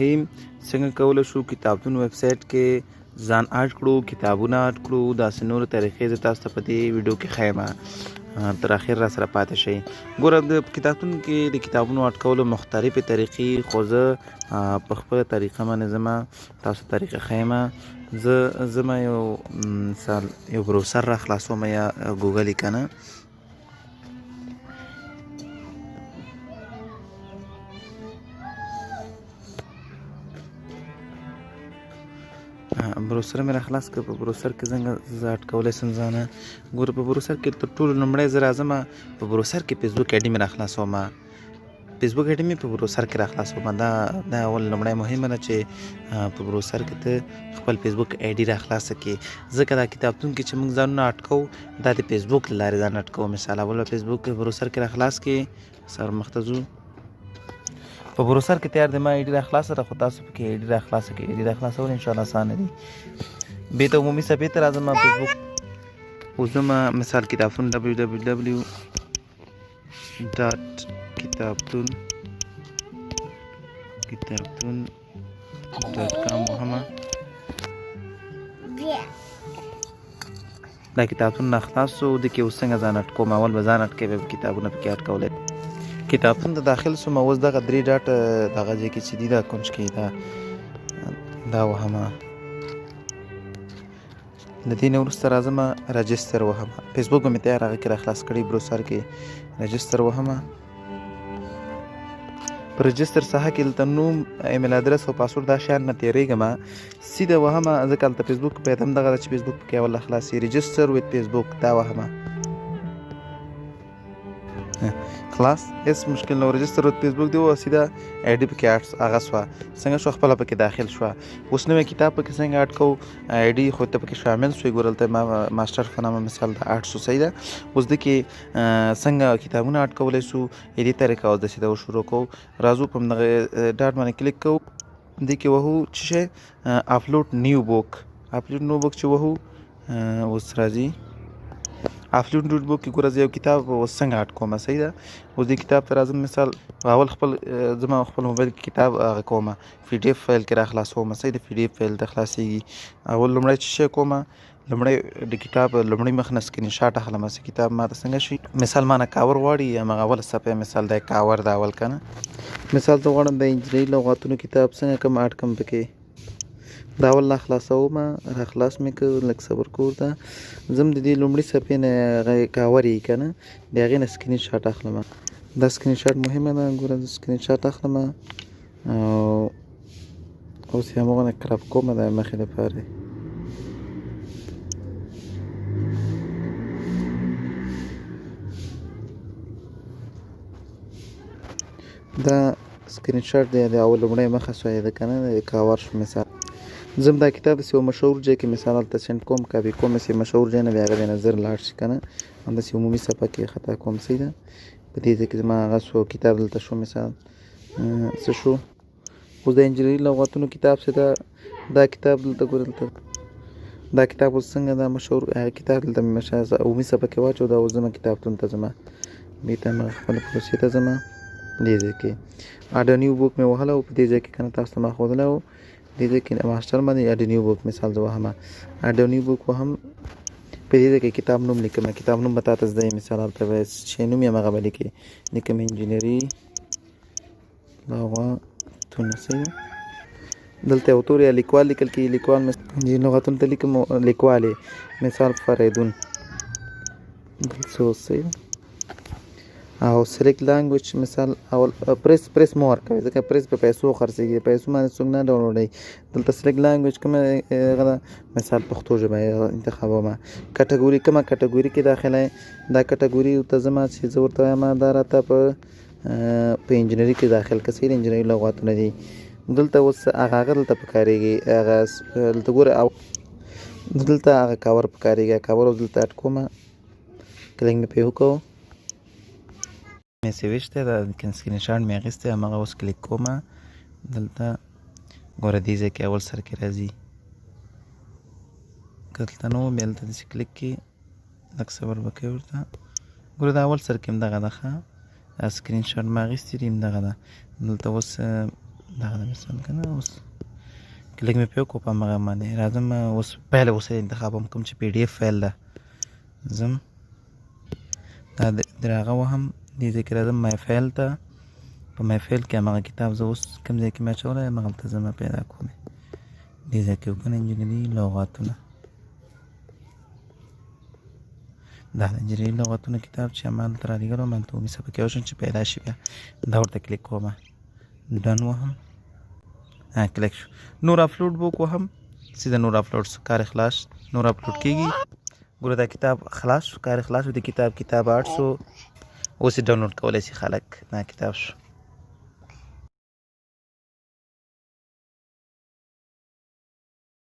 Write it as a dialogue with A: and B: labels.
A: الرحیم. څنګه کولو شو کتابتون ویبسایت کې ځان اډ کړو، کتابونه اډ کړو، داسې نور طریقې زه تاسو ته په دې ویډیو کې ښیم، تر اخر را سره پاتې شئ. ګوره د کتابتون کې د کتابونو اډ کولو مختلفې طریقې، خو زه په خپله طریقه باندې ځم، تاسو طریقه ښیم. زه ځم یو مثال یو بروسر را خلاصوم یا ګوګل یې که نه، بروسر مې را خلاص کړ. په بروسر کې څنګه زه اډ کولی شم ځانه. ګوره په بروسر کې تر ټولو لومړی زه راځم، په بروسر کې فیسبوک آی ډي مې را خلاصوم. فیسبوک آی ډي مې په بروسر کې را خلاصوم. دا اول لومړی مهمه ده چې په بروسر کې ته خپل فیسبوک آی ډي را خلاصه کړې، ځکه دا کتابتون کې چې موږ ځانونه اډ کوو دا د فیسبوک له لارې ځان اډ کوو. مثال اول به فیسبوک بروسر کې را خلاص کړې، سر مخته ځو. په بروسر کې تیار دی، ما آی ډي را خلاصه ده، خو تاسو پکې آی ډي را خلاصه کړئ. آی ډي را خلاصول انشاءالله اسانه دي. بیا ته عمومي صفحې ته راځم. فیسبوک اوس ځم مثال کتابتون www کتابتون.com وهمه دا کتابتون نه خلاص شو. د کې اوس څنګه ځان اډ کوم، اول به ځان اډ کوې، به کتابونه پکې اډ کولی. کتابتون ته داخل شوم، اوس دغه 3 ډاټ دغه ځای کې چې دي دا کونج کې دا وهمه. د دې نه وروسته راځم رجسټر وهمه. فیسبوک به مې تیار هغه کې را خلاص کړی، بروسر کې رجسټر وهمه. په رجسټر ساحه کې دلته نوم، ایمیل ادرس او پاسورډ دا شیان نه تېرېږم، سیده وهمه. ځکه هلته فیسبوک په هم دغه ده چې فیسبوک پکې اول خلاصي. رجسټر ویت فیسبوک دا وهمه. خلاص هیڅ مشکل نه و. رجسټر ویت فیسبوک دی او سیده آی ډي پکې هغه شوه، څنګه شوه خپله پکې داخل شوه. اوس نوی کتاب پکې څنګه اډ کوو، آی ډي خو ته پکې شامل شوې. ګوره دلته ما ماسټر په نامه مثال دا اډ شو، صحیح ده. اوس دې کې څنګه کتابونه اډ کولی شو، دې طریقه اوس داسې ده شروع کوو. راځو په همدغه ډاټ باندې کلیک کوو، دې کې وهو څه شی اپلوډ نیو بوک. اپلوډ نیو بوک چې وهو، اوس راځي اپلوډ نیو بوک کې ګوره زه یو کتاب اوس څنګه اډ کوم، صحیح ده. اوس دې کتاب ته راځم، مثال اول خپل زما خپل موبایل کې کتاب هغه کوم، پی ډي اف فایل کې را خلاصوم، صحیح ده. پی ډي اف فایل ته خلاصېږي. اول لومړی څه شی کوم، لومړی د کتاب لومړی مخ نه سکرین شاټ اخلم، چې کتاب ما ته څنګه شي. مثال ما نه کاور غواړي، همغه اوله صفحه مثال دا کاور دا اول که نه. مثال زه غواړم د انجنیري لغاتونو کتاب څنګه کوم اډ کړم پکې. دا اول را خلاصوم، را خلاص مې کړ، لږ صبر کور ته ځم. د دې لومړي صفحې نه هغه کاور یې که نه، د هغې نه سکرین شاټ اخلم. دا سکرین شاټ مهمه ده. ګوره زه سکرین شاټ اخلم او اوس یې همغه نه کراپ کوم د مخې لپاره. دا سکرین شاټ دی، د اول لومړی مخه شوی ده که نه، د کاور شو. مثال زم دا کتاب داسې یو مشهور ځای کې مثال هلته سینډ کوم، کاپي کوم، داسې مشهور ځای نه بیا هغه دی نه زر لاړ شي که نه، همداسې عمومي صفحه کې خطا کوم، صحیح ده. په دې ځای کې زما هغه شو کتاب دلته شو، مثال څه شو. اوس د انجنیري لغاتونو کتاب چې ده، دا کتاب دلته ګوره، دلته دا کتاب اوس څنګه دا مشهور هغه کتاب دلته مې عمومي صفحه کې واچو. دا اوس ځمه کتابتون ته ځمه، بېرته همغه خپله پروسې ته ځمه. دې ځای کې اډ نیو بوک مې وهلی و، په دې ځای کې که نه تاسو ته ما ښودلی و. دې ځای کې ماسټر باندې اډ نیو بوک مثال زه وهمه، اډ نیو بوک وهم. په دې ځای کې کتاب نوم لیکم، کتاب نوم به تا ته زده وي. مثال هلته به چې نوم یې همغه به لیکې، لیکم انجنیري لغاتونه، صحیح ده. دلته یو تور یا لیکوال لیکل کېږي، لیکوال انجنیري لغاتونو ته لیکم لیکوال یې مثال فریدون، دلته اوس صحیح ده. او سلیکټ لانګویج مثال اول پریس مو ورکوئ، ځکه پریس په پیسو خرڅېږي، پیسو باندې څوک نه ډاونلوډوي. دلته سلیکټ لانګویج کومه هغه ده، مثال پښتو ژبه یې انتخابومه. کټګوري کومه کټګوري کې داخله یې، دا کټګوري ته ځم چې زه ورته وایم دا راته په انجنیري کې داخل کړه، صحیح. انجنیري لغاتونه دي. دلته اوس هغه دلته پکارېږي، هغه دلته ګوره دلته هغه کاور پکارېږي، کاور اوس دلته اډ کومه، کلیک مې پرې وکړو، مې سویچ دی، دا سکرین شاټ مې اخیستی، همغه اوس کلیک کومه. دلته ګوره دې ځای کې اول سر کې راځي، که دلته نه و بیا دلته داسې کلیک کړي، لږ صبر به کوې ورته. ګوره دا اول سر کې همدغه ده ښه، دا سکرین شاټ ما اخیستي دي همدغه ده. دلته اوس دغه د مثال که نه اوس کلیک مې پې وکړو په همغه باندې راځم اوس فایل اوس انتخابوم کوم چې پی ډي اف فایل ده ځم دا د هغه وهم دې ځای کې راځم مای فایل ته په مای فایل کې همغه کتاب زه اوس کوم ځای کې مې اچولی یم هغلته ځم پیدا کوم دې ځای کې وکنه انجنیري لغاتونه دا د انجنیري لغاتونه کتاب چې همالته رالېږلی وم هلته ومې صفحه کې وشم چې پیدا شي بیا دا ورته کلیک کوم ډن وهم کلیک شو نور اپلوډ به وکړو سیده نور اپلوډ شو کار خلاص نور اپلوډ کېږي ګوره دا کتاب خلاص شو کار خلاص شو د کتاب 800 اوس یې ډاونلوډ کولی شي خلک دا کتاب شو